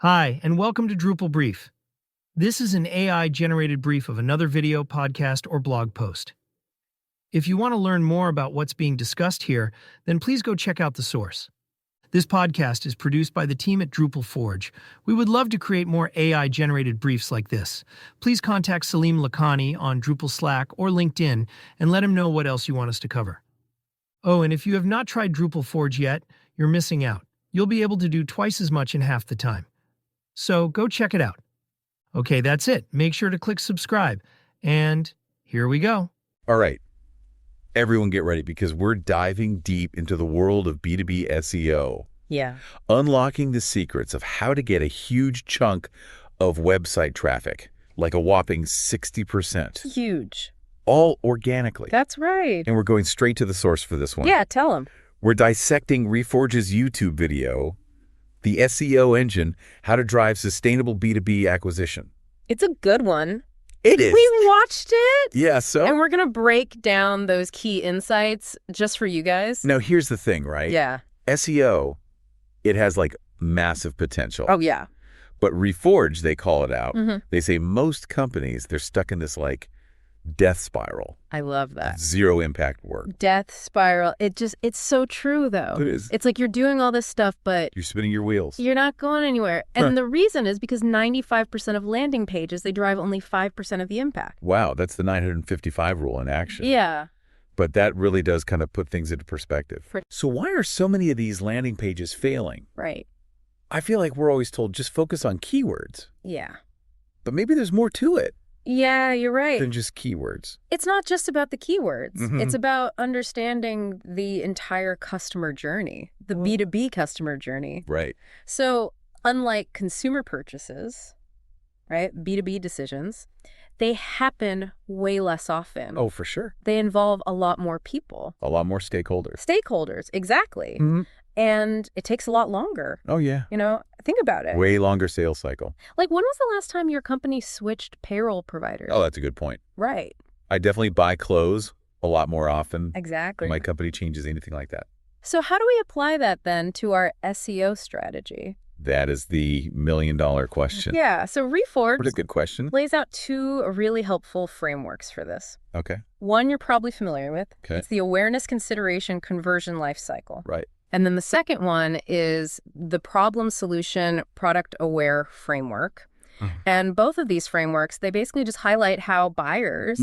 Hi, and welcome to Drupal Brief. This is an AI-generated brief of another video, podcast, or blog post. If you want to learn more about what's being discussed here, then please go check out the source. This podcast is produced by the team at Drupal Forge. We would love to create more AI-generated briefs like this. Please contact Salim Lakhani on Drupal Slack or LinkedIn and let him know what else you want us to cover. Oh, and if you have not tried Drupal Forge yet, you're missing out. You'll be able to do twice as much in half the time. So go check it out. Okay, that's it. Make sure to click subscribe. And here we go. All right. Everyone get ready because we're diving deep into the world of B2B SEO. Yeah. Unlocking the secrets of how to get a huge chunk of website traffic, like a whopping 60%. Huge. All organically. That's right. And we're going straight to the source for this one. Yeah, tell them. We're dissecting Reforge's YouTube video, the SEO engine, how to drive sustainable B2B acquisition. It's a good one. It is. We watched it. Yeah, so? And we're going to break down those key insights just for you guys. Now, here's the thing, right? Yeah. SEO, it has like massive potential. Oh, yeah. But Reforge, they call it out. Mm-hmm. They say most companies, they're stuck in this like death spiral. I love that. Zero impact work. Death spiral. It's so true, though. It is. It's like you're doing all this stuff, but You're spinning your wheels. you're not going anywhere. And the reason is because 95% of landing pages, they drive only 5% of the impact. Wow, that's the 955 rule in action. Yeah. But that really does kind of put things into perspective. For- So why are so many of these landing pages failing? Right. I feel like we're always told just focus on keywords. Yeah. But maybe there's more to it Yeah, you're right. than just keywords. It's not just about the keywords. Mhm. It's about understanding the entire customer journey, the B2B customer journey. Right. So unlike consumer purchases, right, B2B decisions, they happen way less often. Oh, for sure. They involve a lot more people. A lot more stakeholders. Stakeholders, exactly. Mhm. And it takes a lot longer. Oh, yeah. You know, think about it. Way longer sales cycle. Like, when was the last time your company switched payroll providers? Oh, that's a good point. Right. I definitely buy clothes a lot more often. Exactly. My company changes anything like that. So how do we apply that then to our SEO strategy? That is the million-dollar question. Yeah, so Reforge What a good question. lays out two really helpful frameworks for this. Okay. One you're probably familiar with. Okay. It's the awareness, consideration, conversion life cycle. Right. And then the second one is the problem solution product aware framework. And both of these frameworks, they basically just highlight how buyers,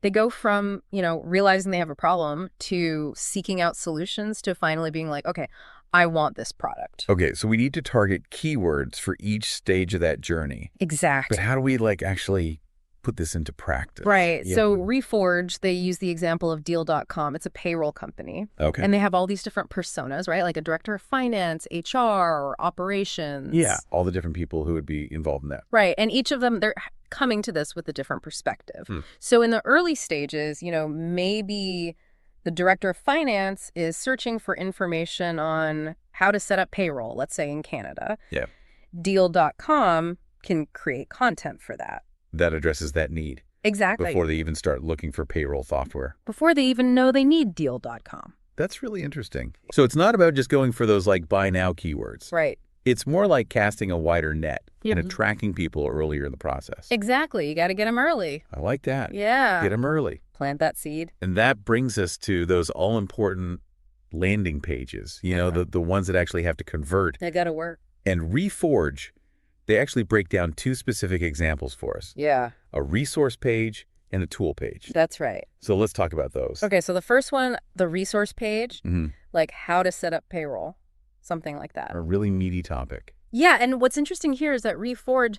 they go from, realizing they have a problem to seeking out solutions to finally being like, okay, I want this product. Okay, so we need to target keywords for each stage of that journey. Exactly. But how do we actually put this into practice? Right. Yeah. So Reforge, they use the example of Deal.com. It's a payroll company. Okay. And they have all these different personas, right? Like a director of finance, HR, or operations. Yeah, all the different people who would be involved in that. Right. And each of them, they're coming to this with a different perspective. So in the early stages, maybe the director of finance is searching for information on how to set up payroll, let's say in Canada. Yeah. Deal.com can create content for that. That addresses that need Exactly. before they even start looking for payroll software. Before they even know they need Deal.com. That's really interesting. So it's not about just going for those buy now keywords. Right. It's more like casting a wider net Yep. and attracting people earlier in the process. Exactly. You got to get them early. I like that. Yeah. Get them early. Plant that seed. And that brings us to those all-important landing pages, the ones that actually have to convert. They got to work. And Reforge, they actually break down two specific examples for us. Yeah. A resource page and a tool page. That's right. So let's talk about those. Okay. So the first one, the resource page, like how to set up payroll, something like that. A really meaty topic. Yeah. And what's interesting here is that Reforge,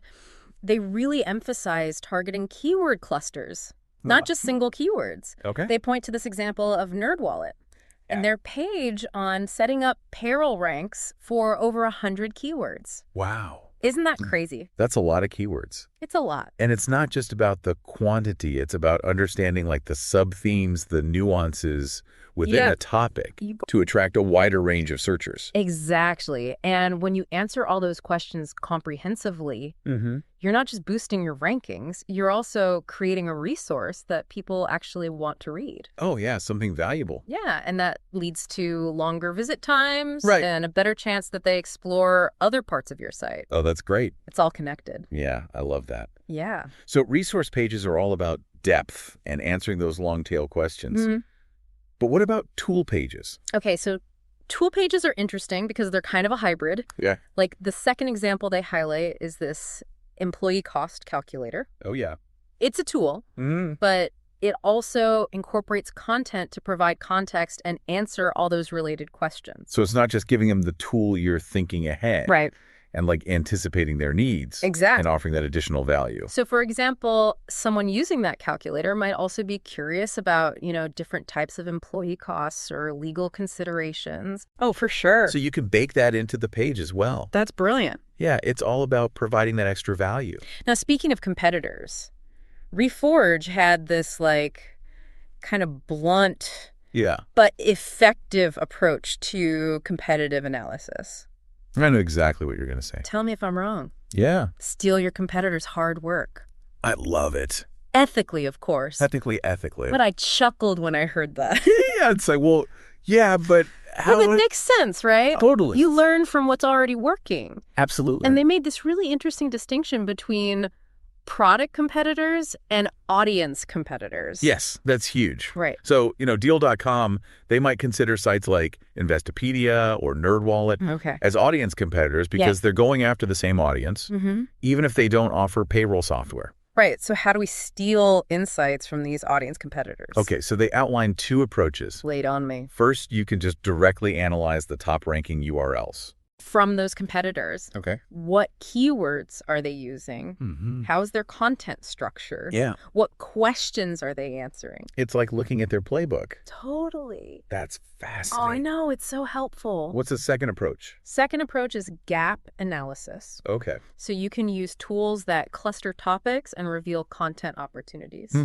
they really emphasize targeting keyword clusters, not just single keywords. Okay. They point to this example of NerdWallet and their page on setting up payroll ranks for over 100 keywords. Wow. Isn't that crazy? That's a lot of keywords. It's a lot. And it's not just about the quantity. It's about understanding the sub-themes, the nuances within a topic to attract a wider range of searchers. Exactly. And when you answer all those questions comprehensively, you're not just boosting your rankings, you're also creating a resource that people actually want to read. Oh, yeah, something valuable. Yeah, and that leads to longer visit times Right. and a better chance that they explore other parts of your site. Oh, that's great. It's all connected. Yeah, I love that. Yeah. So resource pages are all about depth and answering those long tail questions. But what about tool pages? Okay, so tool pages are interesting because they're kind of a hybrid. Yeah. Like the second example they highlight is this employee cost calculator. Oh, yeah. It's a tool, but it also incorporates content to provide context and answer all those related questions. So it's not just giving them the tool, you're thinking ahead. Right. And like anticipating their needs. Exactly. And offering that additional value. So for example, someone using that calculator might also be curious about, different types of employee costs or legal considerations. Oh, for sure. So you can bake that into the page as well. That's brilliant. Yeah, it's all about providing that extra value. Now, speaking of competitors, Reforge had this kind of blunt but effective approach to competitive analysis. I know exactly what you're going to say. Tell me if I'm wrong. Yeah. Steal your competitor's hard work. I love it. Ethically, of course. Ethically. But I chuckled when I heard that. Yeah, it's like, well, yeah, but how? Well, it makes sense, right? Totally. You learn from what's already working. Absolutely. And they made this really interesting distinction between product competitors and audience competitors. Yes, that's huge. Right. So, Deal.com, they might consider sites like Investopedia or NerdWallet as audience competitors because they're going after the same audience, even if they don't offer payroll software. Right. So how do we steal insights from these audience competitors? Okay, so they outline two approaches. Lay it on me. First, you can just directly analyze the top ranking URLs. From those competitors. Okay. What keywords are they using? How's their content structured? Yeah. What questions are they answering? It's like looking at their playbook. Totally. That's fascinating. Oh, I know. It's so helpful. What's the second approach? Second approach is gap analysis. Okay. So you can use tools that cluster topics and reveal content opportunities.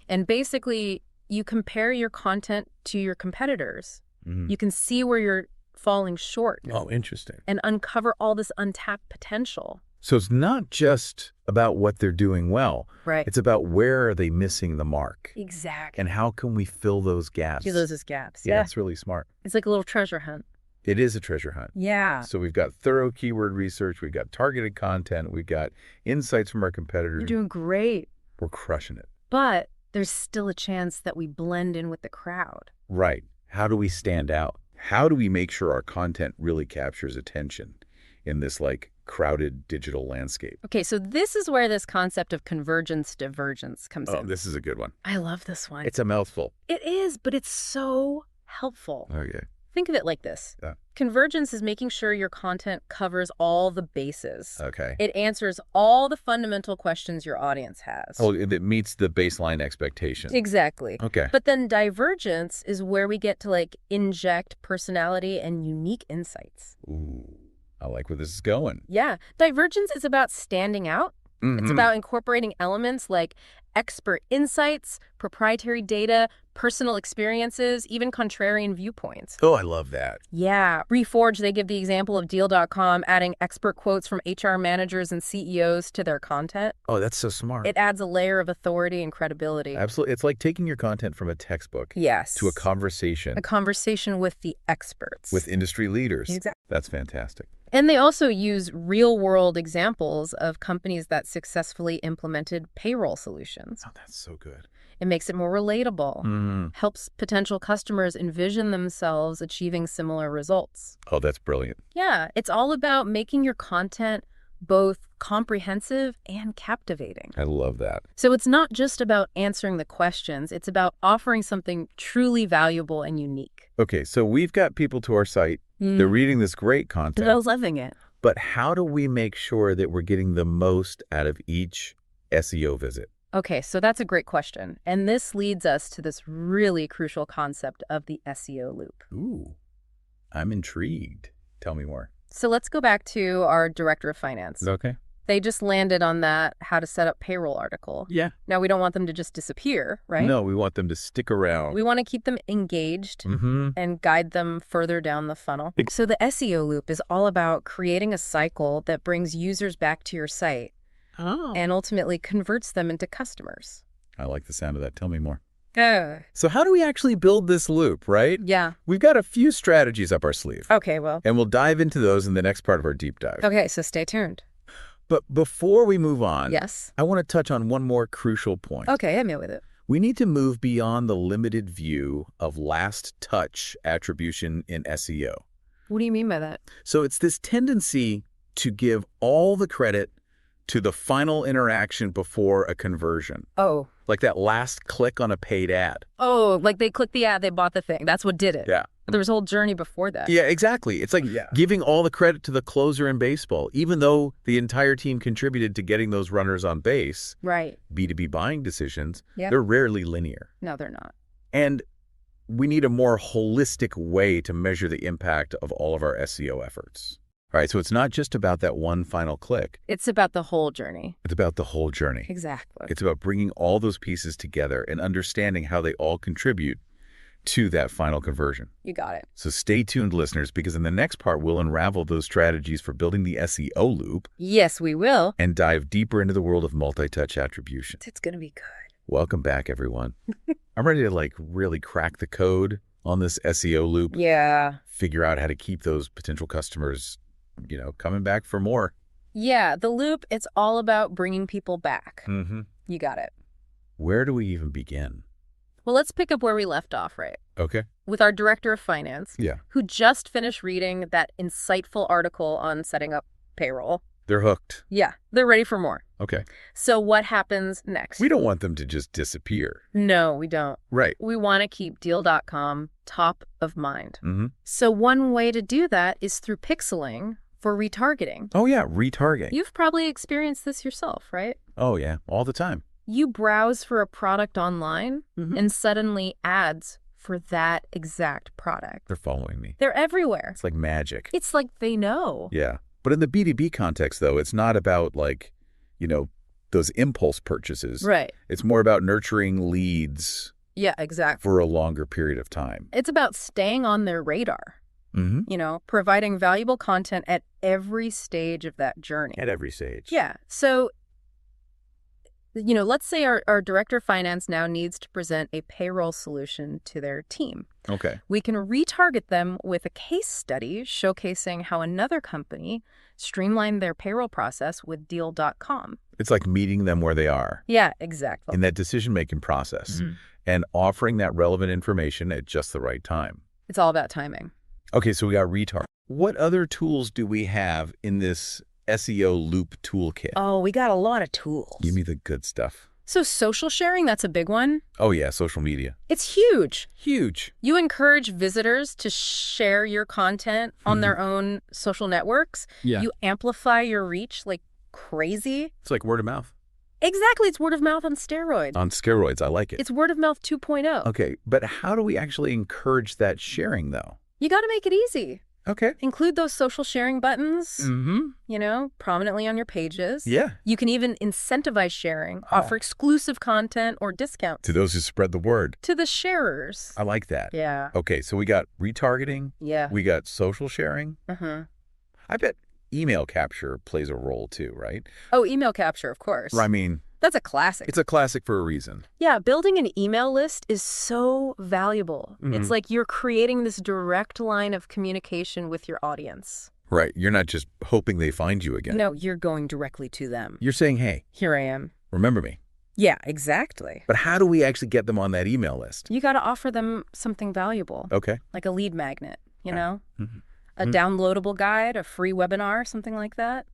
And basically, you compare your content to your competitors. You can see where you're falling short. Oh, interesting. And uncover all this untapped potential. So it's not just about what they're doing well. Right. It's about where are they missing the mark. Exactly. And how can we fill those gaps? Fill those as gaps. Yeah, it's really smart. It's like a little treasure hunt. It is a treasure hunt. Yeah. So we've got thorough keyword research. We've got targeted content. We've got insights from our competitors. You're doing great. We're crushing it. But there's still a chance that we blend in with the crowd. Right. How do we stand out? How do we make sure our content really captures attention in this crowded digital landscape? Okay, so this is where this concept of convergence divergence comes in. Oh, this is a good one. I love this one. It's a mouthful. It is, but it's so helpful. Okay. Think of it like this. Yeah. Convergence is making sure your content covers all the bases. Okay. It answers all the fundamental questions your audience has. Oh, it meets the baseline expectation. Exactly. Okay. But then divergence is where we get to inject personality and unique insights. Ooh, I like where this is going. Yeah. Divergence is about standing out. It's about incorporating elements like expert insights, proprietary data, personal experiences, even contrarian viewpoints. Oh, I love that. Yeah. Reforge, they give the example of Deal.com adding expert quotes from HR managers and CEOs to their content. Oh, that's so smart. It adds a layer of authority and credibility. Absolutely. It's like taking your content from a textbook Yes. to a conversation. A conversation with the experts. With industry leaders. Exactly. That's fantastic. And they also use real-world examples of companies that successfully implemented payroll solutions. Oh, that's so good. It makes it more relatable, helps potential customers envision themselves achieving similar results. Oh, that's brilliant. Yeah, it's all about making your content both comprehensive and captivating. I love that. So it's not just about answering the questions, it's about offering something truly valuable and unique. Okay, so we've got people to our site. They're reading this great content. I was loving it. But how do we make sure that we're getting the most out of each SEO visit? Okay, so that's a great question. And this leads us to this really crucial concept of the SEO loop. Ooh, I'm intrigued. Tell me more. So let's go back to our director of finance. Okay. They just landed on that how to set up payroll article. Yeah. Now, we don't want them to just disappear, right? No, we want them to stick around. We want to keep them engaged and guide them further down the funnel. So the SEO loop is all about creating a cycle that brings users back to your site and ultimately converts them into customers. I like the sound of that. Tell me more. Oh. So how do we actually build this loop, right? Yeah. We've got a few strategies up our sleeve. Okay, well. And we'll dive into those in the next part of our deep dive. Okay, so stay tuned. But before we move on, Yes. I want to touch on one more crucial point. Okay, hit me with it. We need to move beyond the limited view of last touch attribution in SEO. What do you mean by that? So it's this tendency to give all the credit to the final interaction before a conversion. Oh. Like that last click on a paid ad. Oh, like they clicked the ad, they bought the thing. That's what did it. Yeah. There was a whole journey before that. Yeah, exactly. It's like giving all the credit to the closer in baseball, even though the entire team contributed to getting those runners on base. Right. B2B buying decisions, Yep. they're rarely linear. No, they're not. And we need a more holistic way to measure the impact of all of our SEO efforts. All right, so it's not just about that one final click. It's about the whole journey. It's about the whole journey. Exactly. It's about bringing all those pieces together and understanding how they all contribute to that final conversion. You got it. So stay tuned, listeners, because in the next part, we'll unravel those strategies for building the SEO loop Yes, we will. and dive deeper into the world of multi-touch attribution. It's going to be good. Welcome back, everyone. I'm ready to really crack the code on this SEO loop. Yeah. Figure out how to keep those potential customers, coming back for more. Yeah, the loop, it's all about bringing people back. Mm-hmm. You got it. Where do we even begin? Well, let's pick up where we left off, right? Okay. With our director of finance, Yeah. who just finished reading that insightful article on setting up payroll. They're hooked. Yeah, they're ready for more. Okay. So what happens next? We don't want them to just disappear. No, we don't. Right. We want to keep Deal.com top of mind. Mm-hmm. So one way to do that is through pixeling for retargeting. Oh, yeah, retargeting. You've probably experienced this yourself, right? Oh, yeah, all the time. You browse for a product online and suddenly ads for that exact product. They're following me. They're everywhere. It's like magic. It's like they know. Yeah. But in the B2B context, though, it's not about those impulse purchases. Right. It's more about nurturing leads Yeah, exactly. for a longer period of time. It's about staying on their radar, Mm-hmm. Providing valuable content at every stage of that journey. At every stage. Yeah. So, let's say our director of finance now needs to present a payroll solution to their team. Okay. We can retarget them with a case study showcasing how another company streamlined their payroll process with Deal.com. It's like meeting them where they are Yeah, exactly. in that decision-making process and offering that relevant information at just the right time. It's all about timing. Okay, so we got retarget. What other tools do we have in this SEO loop toolkit? Oh, we got a lot of tools. Give me the good stuff. So social sharing, that's a big one. Oh, yeah, social media. It's huge. Huge. You encourage visitors to share your content on their own social networks. Yeah. You amplify your reach like crazy. It's like word of mouth. Exactly. It's word of mouth on steroids. On steroids, I like it. It's word of mouth 2.0. Okay, but how do we actually encourage that sharing, though? You got to make it easy. Okay. Include those social sharing buttons, prominently on your pages. Yeah. You can even incentivize sharing, offer exclusive content or discounts. To those who spread the word. To the sharers. I like that. Yeah. Okay, so we got retargeting. Yeah. We got social sharing. Uh-huh. I bet email capture plays a role too, right? Oh, email capture, of course. I mean, that's a classic. it's a classic for a reason. Yeah, building an email list is so valuable. It's like you're creating this direct line of communication with your audience. Right. You're not just hoping they find you again. No, you're going directly to them. You're saying, hey, Here I am. remember me. Yeah, exactly. But how do we actually get them on that email list? You got to offer them something valuable. Okay. Like a lead magnet, A downloadable guide, a free webinar, something like that.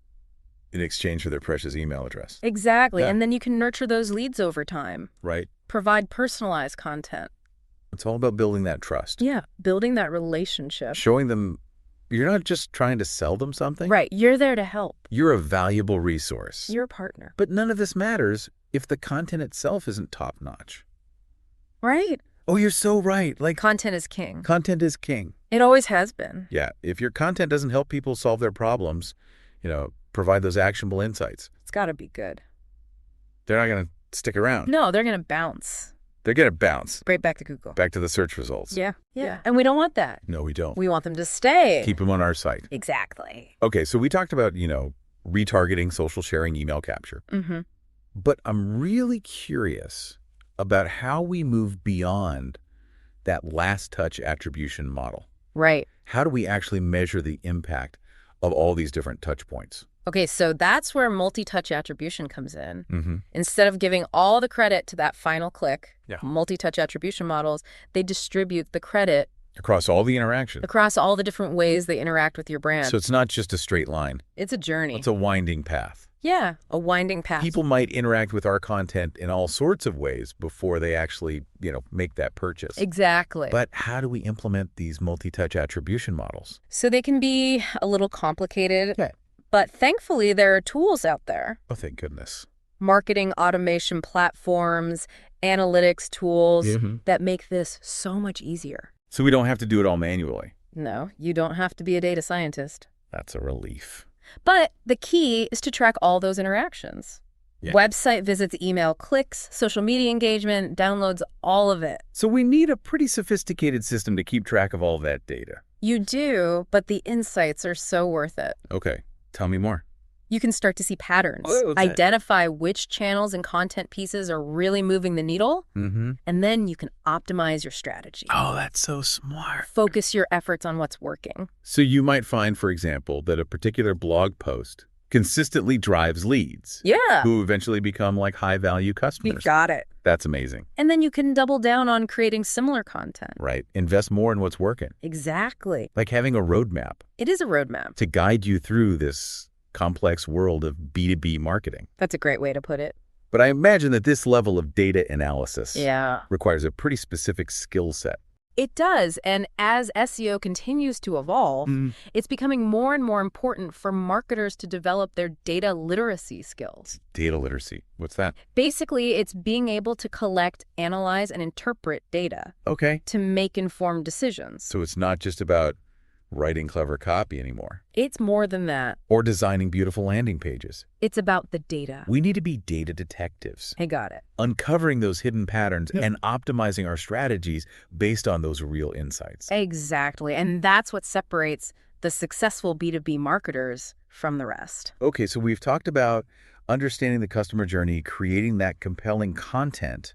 In exchange for their precious email address. Exactly. Yeah. And then you can nurture those leads over time. Right. Provide personalized content. It's all about building that trust. Yeah, building that relationship. Showing them you're not just trying to sell them something. Right. You're there to help. You're a valuable resource. You're a partner. But none of this matters if the content itself isn't top-notch. Right. Oh, you're so right. Like, Content is king. content is king. It always has been. Yeah. If your content doesn't help people solve their problems, provide those actionable insights. It's got to be good. They're not going to stick around. No, they're going to bounce. They're going to bounce. Right back to Google. Back to the search results. Yeah. And we don't want that. No, we don't. We want them to stay. Keep them on our site. Exactly. Okay, so we talked about, retargeting, social sharing, email capture. Mm-hmm. But I'm really curious about how we move beyond that last touch attribution model. Right. How do we actually measure the impact of all these different touch points? Okay, so that's where multi-touch attribution comes in. Mm-hmm. Instead of giving all the credit to that final click, Yeah. multi-touch attribution models, they distribute the credit Across all the interactions. across all the different ways they interact with your brand. So it's not just a straight line. It's a journey. It's a winding path. Yeah, a winding path. People might interact with our content in all sorts of ways before they actually, make that purchase. Exactly. But how do we implement these multi-touch attribution models? So they can be a little complicated, Okay. but thankfully there are tools out there. Oh, thank goodness. Marketing automation platforms, analytics tools Mm-hmm. that make this so much easier. So we don't have to do it all manually. No, you don't have to be a data scientist. That's a relief. But the key is to track all those interactions. Yeah. Website visits, email clicks, social media engagement, downloads, all of it. So we need a pretty sophisticated system to keep track of all that data. You do, but the insights are so worth it. Okay, tell me more. You can start to see patterns, identify which channels and content pieces are really moving the needle, Mm-hmm. and then you can optimize your strategy. Oh, that's so smart. Focus your efforts on what's working. So you might find, for example, that a particular blog post consistently drives leads. Yeah. Who eventually become like high-value You customers. got it. That's amazing. And then you can double down on creating similar content. Right. Invest more in what's working. Exactly. Like having a roadmap It is a roadmap. to guide you through this complex world of B2B marketing. That's a great way to put it. But I imagine that this level of data analysis Yeah. requires a pretty specific skill set. It does. And as SEO continues to evolve, it's becoming more and more important for marketers to develop their data literacy skills. Data literacy. What's that? Basically, it's being able to collect, analyze, and interpret data Okay. to make informed decisions. So it's not just about writing clever copy anymore. It's more than that. Or designing beautiful landing pages. It's about the data. We need to be data detectives, I got it. uncovering those hidden patterns and optimizing our strategies based on those real insights. Exactly. And that's what separates the successful B2B marketers from the rest. Okay, so we've talked about understanding the customer journey, creating that compelling content,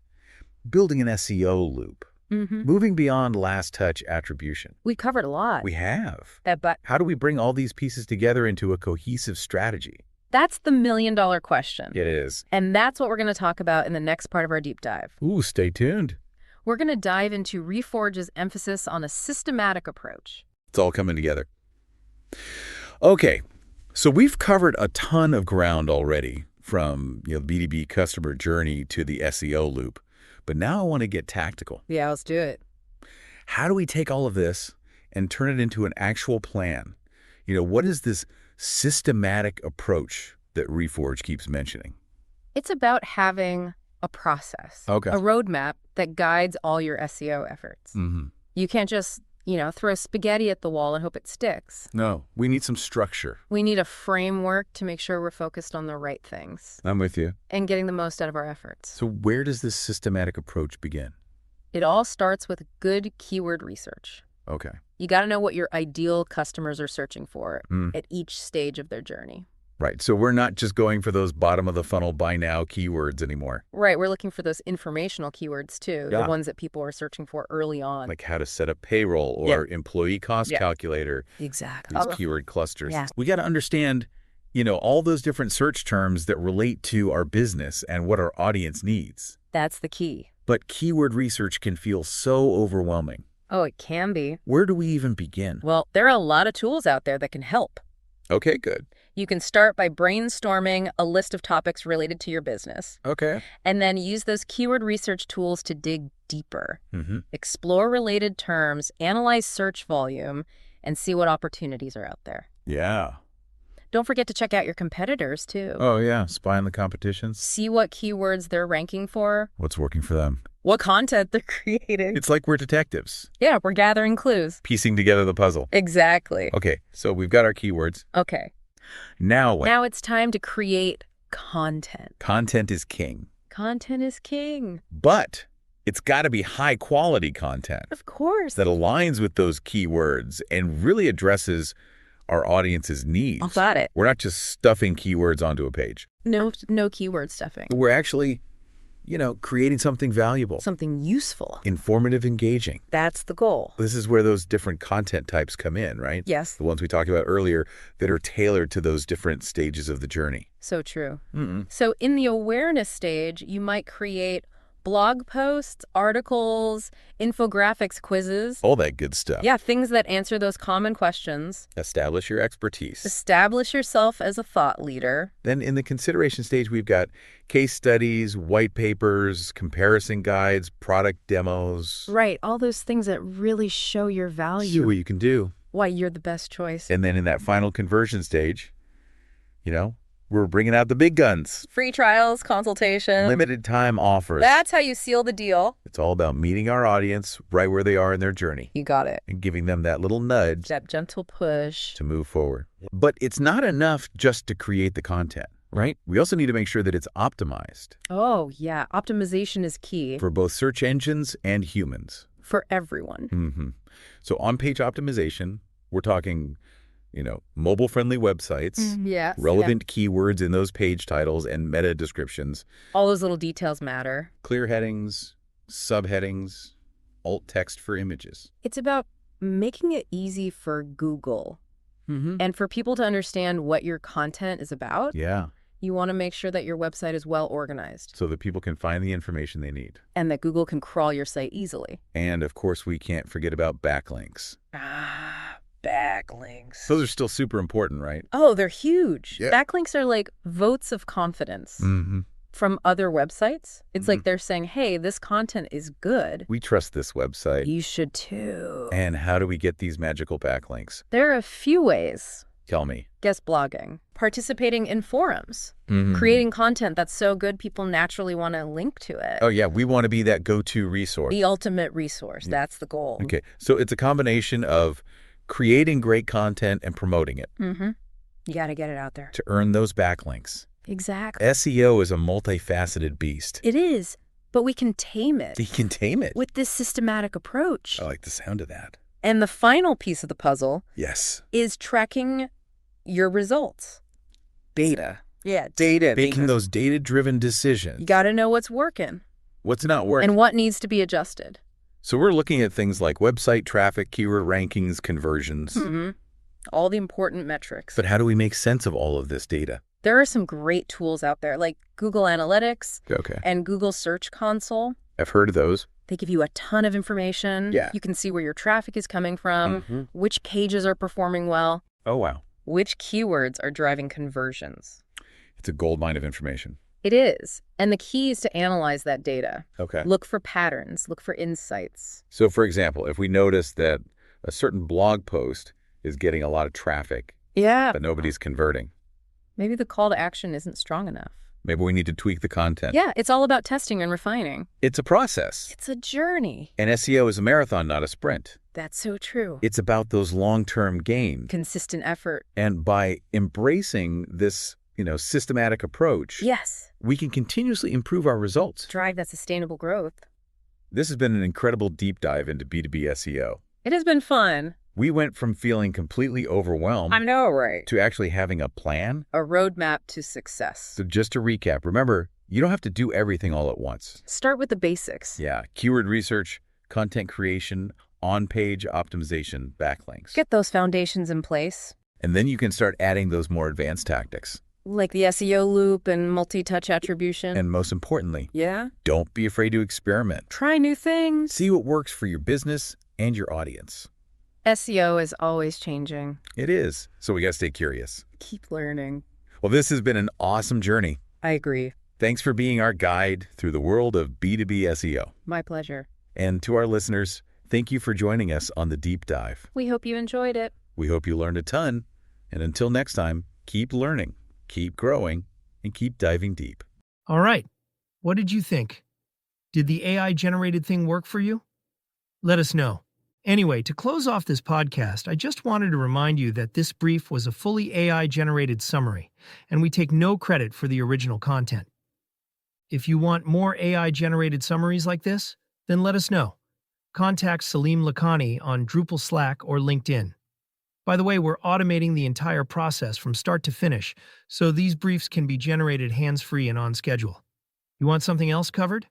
building an SEO loop, moving beyond last touch attribution. We've covered a lot. We have. But How do we bring all these pieces together into a cohesive strategy? that's the million-dollar question. It is. And that's what we're going to talk about in the next part of our deep dive. Ooh, stay tuned. We're going to dive into Reforge's emphasis on a systematic approach. It's all coming together. Okay, so we've covered a ton of ground already from B2B customer journey to the SEO loop. But now I want to get tactical. Yeah, let's do it. How do we take all of this and turn it into an actual plan? What is this systematic approach that Reforge keeps mentioning? It's about having a process, Okay. a roadmap that guides all your SEO efforts. Mm-hmm. You can't just, throw spaghetti at the wall and hope it sticks. No, we need some structure. We need a framework to make sure we're focused on the right things I'm with you. and getting the most out of our efforts. So where does this systematic approach begin? It all starts with good keyword research. Okay. You got to know what your ideal customers are searching for at each stage of their journey. Right. So we're not just going for those bottom of the funnel buy now keywords anymore. Right. We're looking for those informational keywords too, Yeah. the ones that people are searching for early on. Like how to set up payroll or employee cost calculator. Exactly. These keyword clusters. Yeah. We got to understand, all those different search terms that relate to our business and what our audience needs. That's the key. But keyword research can feel so overwhelming. Oh, it can be. Where do we even begin? Well, there are a lot of tools out there that can help. Okay, good. You can start by brainstorming a list of topics related to your business, Okay. and then use those keyword research tools to dig deeper. Mm-hmm. Explore related terms, analyze search volume, and see what opportunities are out there. Yeah. Don't forget to check out your competitors, too. Oh, yeah. Spy on the competitions. See what keywords they're ranking for, What's working for them? what content they're creating. It's like we're detectives, Yeah, we're gathering clues. piecing together the puzzle. Exactly. Okay, so we've got our keywords. Okay. Now what? Now it's time to create content. Content is king. Content is king. But it's got to be high-quality content Of course. that aligns with those keywords and really addresses our audience's needs. Got it. We're not just stuffing keywords onto a page. No keyword stuffing. We're actually, creating something valuable, Something useful. informative, engaging. That's the goal. This is where those different content types come in, right? Yes. The ones we talked about earlier that are tailored to those different stages of the journey. So true. So in the awareness stage, you might create blog posts, articles, infographics, quizzes. All that good stuff. Yeah, things that answer those common questions. Establish your expertise. Establish yourself as a thought leader. Then in the consideration stage, we've got case studies, white papers, comparison guides, product demos. Right, all those things that really show your See value. what you can do. Why you're the best choice. And then in that final conversion stage, we're bringing out the big guns. Free trials, consultation. Limited time offers. That's how you seal the deal. It's all about meeting our audience right where they are in their journey You got it. and giving them that little nudge That gentle push. to move forward. But it's not enough just to create the content, right? We also need to make sure that it's optimized Oh, yeah. Optimization is key for both search engines and humans. for everyone. So on-page optimization, we're talking, mobile-friendly websites, Yes. relevant keywords in those page titles and meta descriptions, All those little details matter. clear headings, subheadings, alt text for images. It's about making it easy for Google and for people to understand what your content is about. Yeah, You want to make sure that your website is well organized so that people can find the information they need. and that Google can crawl your site easily. And, of course, we can't forget about backlinks. Backlinks. Those are still super important, right? Oh, they're huge. Yeah. Backlinks are like votes of confidence from other websites. It's like they're saying, hey, this content is good. We trust this website. You should too. And how do we get these magical backlinks? There are a few ways. Tell me. Guest blogging, participating in forums, Mhm. creating content that's so good people naturally want to link to it. Oh, yeah, we want to be that go-to resource. The ultimate resource. That's the goal. Okay, so it's a combination of creating great content and promoting it You got to get it out there. to earn those backlinks. Exactly. SEO is a multifaceted beast. It is, but we can tame it You can tame it. with this systematic approach. I like the sound of that. And the final piece of the puzzle Yes. is tracking your results. Data. Yeah. Data. Making those data-driven decisions. You got to know what's working What's not working? and what needs to be adjusted. So we're looking at things like website traffic, keyword rankings, conversions. All the important metrics. But how do we make sense of all of this data? There are some great tools out there like Google Analytics Okay. and Google Search Console. I've heard of those. They give you a ton of information. Yeah. You can see where your traffic is coming from, which pages are performing well, Oh, wow. which keywords are driving conversions. It's a goldmine of information. It is. And the key is to analyze that data. Okay. Look for patterns, look for insights. So, for example, if we notice that a certain blog post is getting a lot of traffic, Yeah. but nobody's converting, Maybe the call to action isn't strong enough. maybe we need to tweak the content. Yeah, it's all about testing and refining. It's a process. It's a journey. And SEO is a marathon, not a sprint. That's so true. It's about those long-term gains. Consistent effort. And by embracing this, systematic approach, Yes. we can continuously improve our results. Drive that sustainable growth. This has been an incredible deep dive into B2B SEO. It has been fun. We went from feeling completely overwhelmed I know, right? to actually having a plan. A roadmap to success. So just to recap, remember, you don't have to do everything all at once. Start with the basics. Yeah, keyword research, content creation, on-page optimization, backlinks. Get those foundations in place, And then you can start adding those more advanced tactics. like the SEO loop and multi-touch attribution. And most importantly, Yeah? don't be afraid to experiment. Try new things. See what works for your business and your audience. SEO is always changing. It is. So we got to stay curious. Keep learning. Well, this has been an awesome journey. I agree. Thanks for being our guide through the world of B2B SEO. My pleasure. And to our listeners, thank you for joining us on the deep dive. We hope you enjoyed it. We hope you learned a ton. And until next time, keep learning, keep growing, and keep diving deep. All right. What did you think? Did the AI-generated thing work for you? Let us know. Anyway, to close off this podcast, I just wanted to remind you that this brief was a fully AI-generated summary, and we take no credit for the original content. If you want more AI-generated summaries like this, then let us know. Contact Salim Lakhani on Drupal Slack or LinkedIn. By the way, we're automating the entire process from start to finish, so these briefs can be generated hands-free and on schedule. You want something else covered?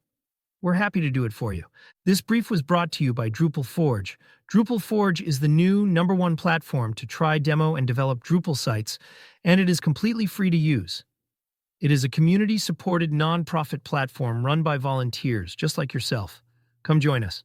We're happy to do it for you. This brief was brought to you by Drupal Forge. Drupal Forge is the new #1 platform to try, demo, and develop Drupal sites, and it is completely free to use. It is a community-supported nonprofit platform run by volunteers, just like yourself. Come join us.